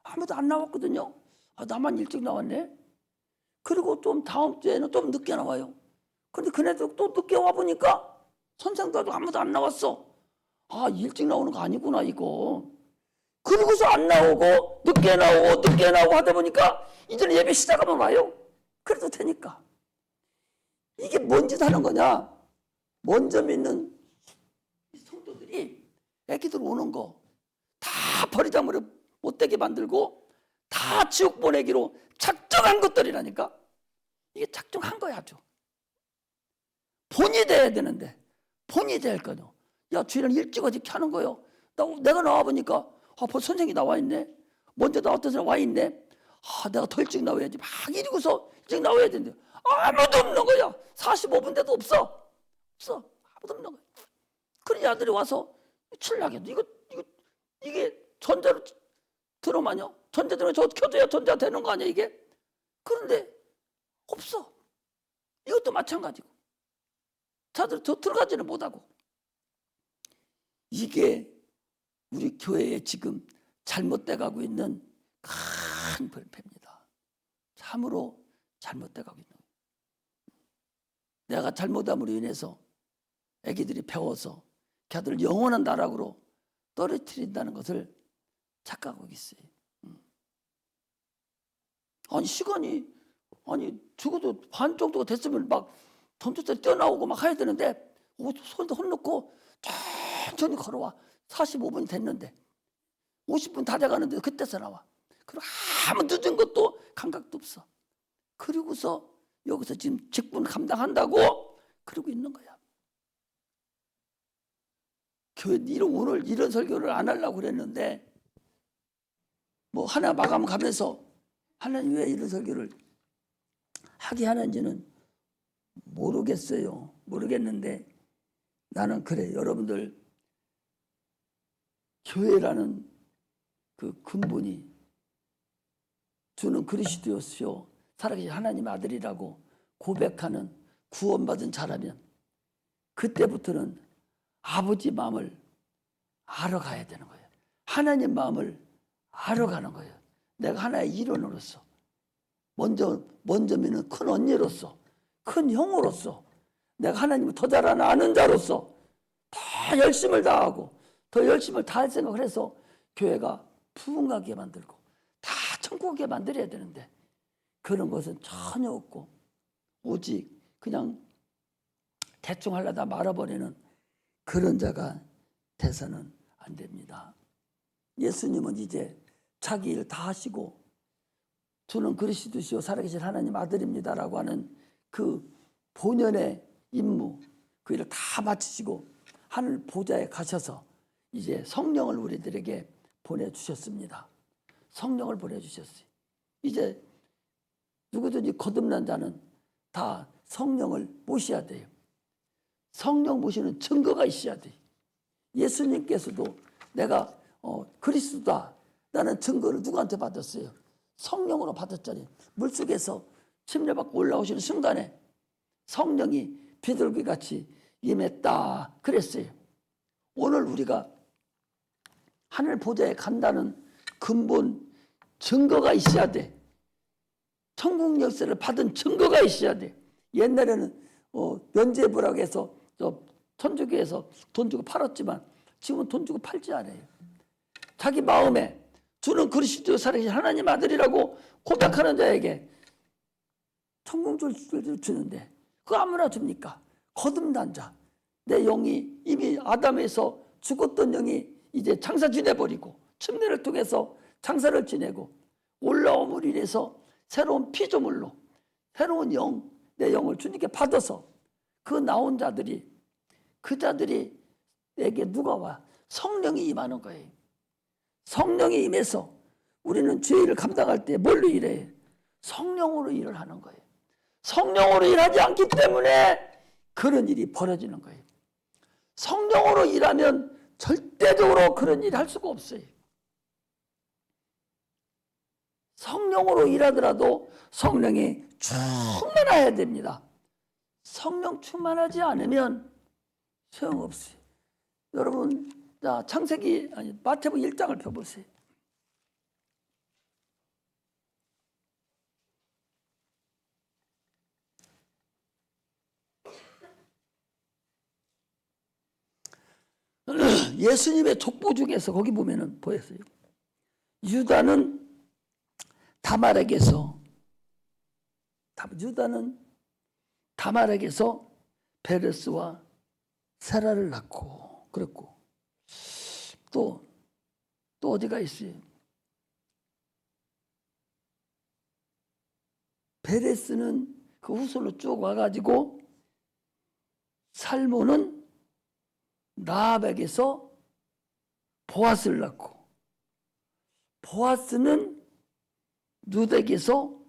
아무도 안 나왔거든요. 아, 나만 일찍 나왔네. 그리고 좀 다음 주에는 좀 늦게 나와요. 근데 그네도 또 늦게 와보니까 선생도 아무도 안 나왔어. 아, 일찍 나오는 거 아니구나 이거. 그러고서 안 나오고 늦게 나오고 하다 보니까 이제는 예배 시작하면 와요. 그래도 되니까. 이게 뭔 짓 하는 거냐? 먼저 믿는 성도들이 애기들 오는 거 버리장머리 못되게 만들고 다 지옥 보내기로 작정한 것들이라니까. 이게 작정한 거야. 아주 본이 돼야 되는데 본이 될 거요. 야, 주일은 일찍 어떻게 하는 거요? 내가 나와보니까 벌써 선생이 나와 있네. 먼저 나왔던 사람 와 있네. 내가 더 일찍 나와야지. 막 이러고서 일찍 나와야 되는데 아무도 없는 거야. 45분 돼도 없어. 아무도 없는 거야. 그런 아들이 와서 출락해도 이게 전자로 들어마냐? 전자 들어면 저 켜줘야 전자 되는 거 아니야 이게? 그런데 없어. 이것도 마찬가지고 자들 저 들어가지는 못하고. 이게 우리 교회에 지금 잘못돼 가고 있는 큰 불패입니다. 참으로 잘못돼 가고 있는 거예요. 내가 잘못함으로 인해서 애기들이 배워서 걔들 영원한 나락으로 떨어뜨린다는 것을 착각하고 있어요. 아니 시간이 적어도 반 정도가 됐으면 막 덤토스에 뛰어나오고 막 해야 되는데 손도 혼놓고 천천히 걸어와. 45분이 됐는데 50분 다 돼가는데 그때서 나와. 그리고 아무 늦은 것도 감각도 없어. 그리고서 여기서 지금 직분 감당한다고 그러고 있는 거야. 교회 오늘 이런 설교를 안 하려고 그랬는데 뭐 하나 마감 가면서 하나님 왜 이런 설교를 하게 하는지는 모르겠는데 나는 그래. 여러분들 교회라는 그 근본이 주는 그리스도였으요 살아계신 하나님의 아들이라고 고백하는 구원받은 자라면 그때부터는 아버지 마음을 알아가야 되는 거예요. 하나님 마음을 알아가는 거예요. 내가 하나의 일원으로서 먼저면은 큰 언니로서 큰 형으로서 내가 하나님을 더 잘 아는 자로서 더 열심을 다하고 더 열심을 다할 생각을 해서 교회가 부흥하게 만들고 다 천국하게 만들어야 되는데 그런 것은 전혀 없고 오직 그냥 대충 하려다 말아버리는 그런 자가 돼서는 안 됩니다. 예수님은 이제 자기 일 다 하시고 주는 그리스도시요 살아계신 하나님 아들입니다라고 하는 그 본연의 임무 그 일을 다 마치시고 하늘 보좌에 가셔서 이제 성령을 우리들에게 보내주셨습니다. 성령을 보내주셨어요. 이제 누구든지 거듭난 자는 다 성령을 모셔야 돼요. 성령 모시는 증거가 있어야 돼요. 예수님께서도 내가 그리스도다 라는 증거를 누구한테 받았어요? 성령으로 받았잖아요. 물속에서 침례받고 올라오시는 순간에 성령이 비둘기같이 임했다 그랬어요. 오늘 우리가 하늘 보좌에 간다는 근본 증거가 있어야 돼. 천국 열쇠를 받은 증거가 있어야 돼. 옛날에는 면죄부라고 해서 천주교에서 돈 주고 팔았지만 지금은 돈 주고 팔지 않아요. 자기 마음에 주는 그리스도 살아계신 하나님 아들이라고 고백하는 자에게 천국을 주는데 그거 아무나 줍니까? 거듭난 자. 내 영이 이미 아담에서 죽었던 영이 이제 장사 지내버리고 침례를 통해서 장사를 지내고 올라옴을 인해서 새로운 피조물로 새로운 영, 내 영을 주님께 받아서 그 나온 자들이 그 자들이 내게 누가 와? 성령이 임하는 거예요. 성령이 임해서 우리는 죄를 감당할 때 뭘로 일해? 성령으로 일을 하는 거예요. 성령으로 일하지 않기 때문에 그런 일이 벌어지는 거예요. 성령으로 일하면 절대적으로 그런 일을 할 수가 없어요. 성령으로 일하더라도 성령이 충만해야 됩니다. 성령 충만하지 않으면 소용없어요. 여러분, 마태복음 1장을 펴보세요. 예수님의 족보 중에서 거기 보면은 보였어요. 유다는 다말에게서 베레스와 세라를 낳고 그랬고 또 또 어디가 있어요? 베레스는 그 후손으로 쭉 와가지고 살몬은 라합에게서 보아스를 낳고, 보아스는 룻에게서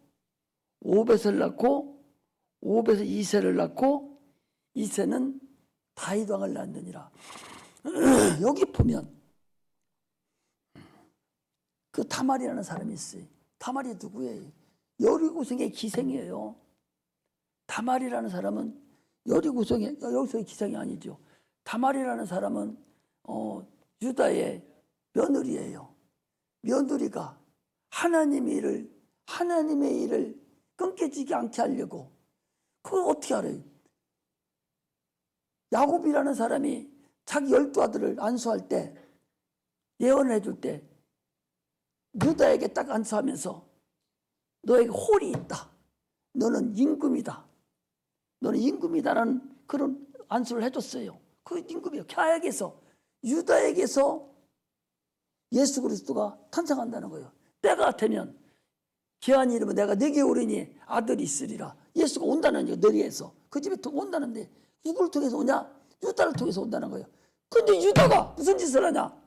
오벳을 낳고, 오벳에서 이새를 낳고, 이새는 다윗 왕을 낳느니라. 여기 보면 그 다말이라는 사람이 있어요. 다말이 누구예요? 여리고성의 기생이에요. 다말이라는 사람은 여리고성의 기생이 아니죠. 다말이라는 사람은 유다의 며느리예요. 며느리가 하나님의 일을 끊겨지지 않게 하려고, 그걸 어떻게 알아요? 야곱이라는 사람이 자기 12아들을 안수할 때, 예언을 해줄 때 유다에게 딱 안수하면서 너에게 홀이 있다, 너는 임금이다, 너는 임금이다라는 그런 안수를 해줬어요. 그 임금이요. 갸에게서, 유다에게서 예수 그리스도가 탄생한다는 거예요. 때가 되면 기한이 이르면 내가 네게 오리니 아들이 있으리라. 예수가 온다는 거예요. 너희에서 그 집에 온다는데 누구를 통해서 오냐? 유다를 통해서 온다는 거예요. 근데 유다가 무슨 짓을 하냐?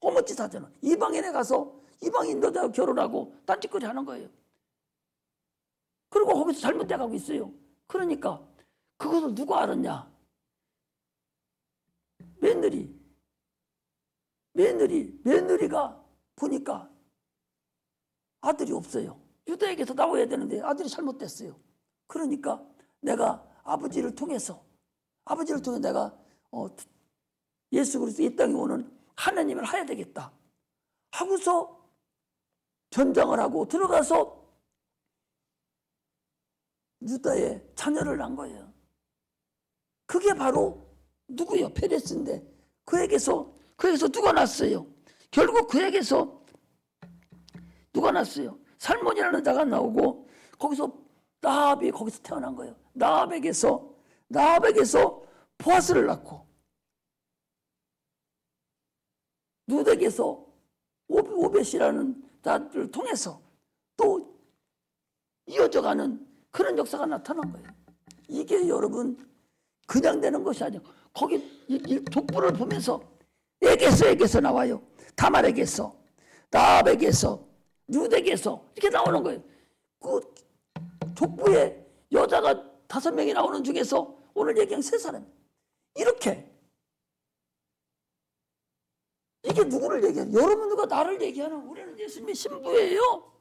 허물짓 하잖아. 이방인에 가서 이방인 여자와 결혼하고 딴짓거리 하는 거예요. 그리고 거기서 잘못돼 가고 있어요. 그러니까 그것을 누가 알았냐? 며느리가 보니까 아들이 없어요. 유다에게서 나와야 되는데 아들이 잘못됐어요. 그러니까 내가 아버지를 통해서 내가 예수 그리스도 이 땅에 오는 하나님을 해야 되겠다 하고서 전장을 하고 들어가서 유다의 자녀를 낳은 거예요. 그게 바로 누구요? 페레스인데 그에게서 누가 났어요? 결국 그에게서 누가 났어요? 살몬이라는 자가 나오고 거기서 라합이 거기서 태어난 거예요. 라합에게서 보아스를 낳고 룻에게서 오벳이라는 자를 통해서 또 이어져가는 그런 역사가 나타난 거예요. 이게 여러분 그냥 되는 것이 아니에요. 거기 이 족보를 보면서 에게서 나와요. 다말에게서, 라합에게서, 룻에게서 이렇게 나오는 거예요. 그 족보에 여자가 5명이 나오는 중에서 오늘 얘기한 3사람. 이렇게 이게 누구를 얘기하는? 여러분 누가 나를 얘기하는? 우리는 예수님의 신부예요.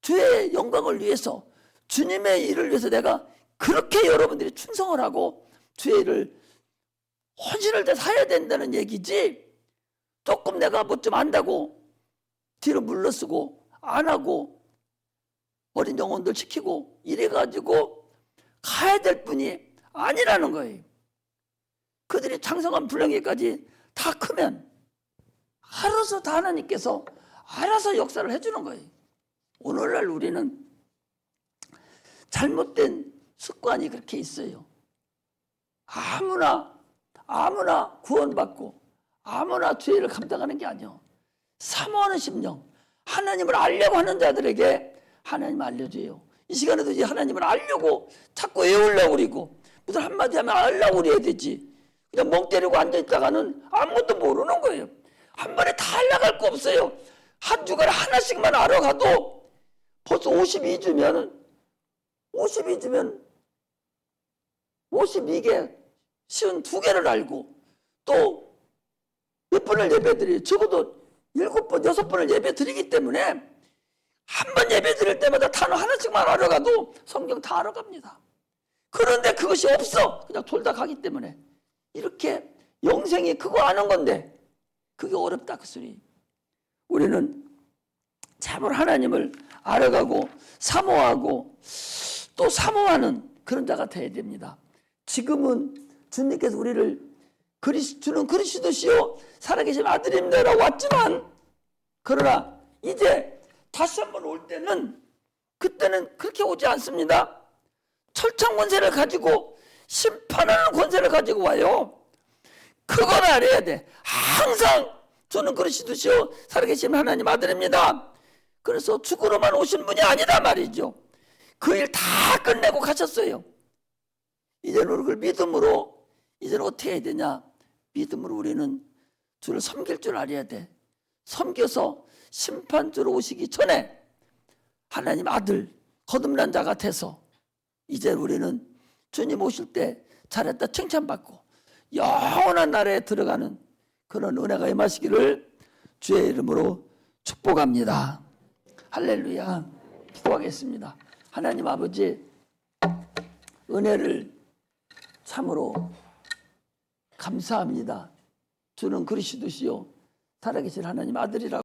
주의 영광을 위해서, 주님의 일을 위해서 내가 그렇게 여러분들이 충성을 하고 주의 일을 헌신을 다해서 해야 된다는 얘기지, 조금 내가 뭐 좀 안다고 뒤로 물러서고 안 하고 어린 영혼들 시키고 이래가지고 가야 될 분이 아니라는 거예요. 그들이 장성한 불량기까지 다 크면 알아서 다 하나님께서 알아서 역사를 해주는 거예요. 오늘날 우리는 잘못된 습관이 그렇게 있어요. 아무나 구원받고 아무나 죄를 감당하는 게 아니에요. 사모하는 심령, 하나님을 알려고 하는 자들에게 하나님 알려줘요. 이 시간에도 이제 하나님을 알려고 자꾸 외우려고 그러고 무슨 한마디 하면 알려고 그래야 되지. 그냥 멍 때리고 앉아있다가는 아무것도 모르는 거예요. 한 번에 다 알아갈 거 없어요. 한 주간에 하나씩만 알아가도 벌써 52주면 52개 쉬운 2개를 알고 또 몇 번을 예배 드려요. 적어도 7번, 6번을 예배 드리기 때문에 한 번 예배 드릴 때마다 단어 하나씩만 알아가도 성경 다 알아갑니다. 그런데 그것이 없어. 그냥 돌다 가기 때문에. 이렇게 영생이 그거 아는 건데 그게 어렵다 그 소리. 우리는 참으로 하나님을 알아가고 사모하고 또 사모하는 그런 자가 되어야 됩니다. 지금은 주님께서 우리를 주는 그리스도시요 살아계신 아들입니다라고 왔지만, 그러나 이제 다시 한번 올 때는 그때는 그렇게 오지 않습니다. 철창 권세를 가지고 심판하는 권세를 가지고 와요. 그걸 알아야 돼. 항상 주는 그리스도시요 살아계신 하나님 아들입니다. 그래서 죽으러만 오신 분이 아니다 말이죠. 그 일 다 끝내고 가셨어요. 이제는 그걸 믿음으로 이제는 어떻게 해야 되냐? 믿음으로 우리는 주를 섬길 줄 알아야 돼. 섬겨서 심판주로 오시기 전에 하나님 아들 거듭난 자가 돼서 이제 우리는 주님 오실 때 잘했다 칭찬받고 영원한 나라에 들어가는 그런 은혜가 임하시기를 주의 이름으로 축복합니다. 할렐루야. 기도하겠습니다. 하나님 아버지, 은혜를 참으로 감사합니다. 주는 그리스도시요 살아계신 하나님 아들이라고